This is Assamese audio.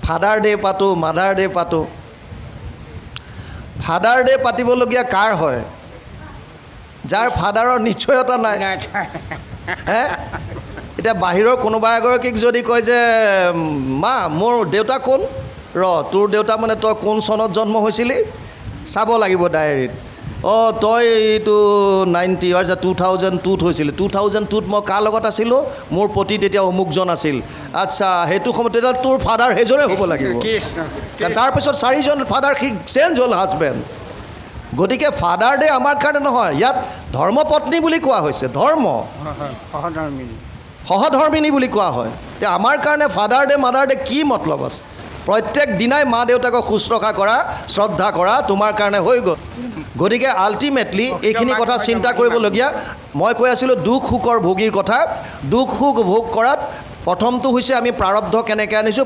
ফাদাৰ ডে পাতোঁ, মাদাৰ ডে পাতোঁ। ফাদাৰ ডে পাতিবলগীয়া কাৰ হয়? যাৰ ফাদাৰৰ নিশ্চয়তা নাই। হে, এতিয়া বাহিৰৰ কোনোবা এগৰাকীক যদি কয় যে মা মোৰ দেউতা কোন, তোৰ দেউতা মানে তই কোন চনত জন্ম হৈছিলি চাব লাগিব ডায়েৰীত। তই এইটো 2002ত হৈছিলে, 2002ত মই কাৰ লগত আছিলোঁ, মোৰ পতি তেতিয়া অমুকজন আছিল। আচ্ছা, সেইটো সময়ত তেতিয়া তোৰ ফাদাৰ সেইজনে হ'ব লাগিব। তাৰপিছত 4জন ফাদাৰ সি চেঞ্জ হ'ল হাজবেণ্ড। গতিকে ফাদাৰ ডে আমাৰ কাৰণে নহয়, ইয়াত ধৰ্মপত্নী বুলি কোৱা হৈছে, সহধৰ্মিনী বুলি কোৱা হয়। এতিয়া আমাৰ কাৰণে ফাদাৰ ডে মাদাৰ ডে কি মতলব আছে? প্ৰত্যেক দিনাই মা দেউতাকক শুশ্ৰূষা কৰা, শ্ৰদ্ধা কৰা তোমাৰ কাৰণে হৈ গ'ল। গতিকে আল্টিমেটলি এইখিনি কথা চিন্তা কৰিবলগীয়া। মই কৈ আছিলোঁ দুখ সুখৰ ভোগীৰ কথা। দুখ সুখ ভোগ কৰাত প্ৰথমটো হৈছে আমি প্ৰাৰব্ধ কেনেকৈ আনিছোঁ,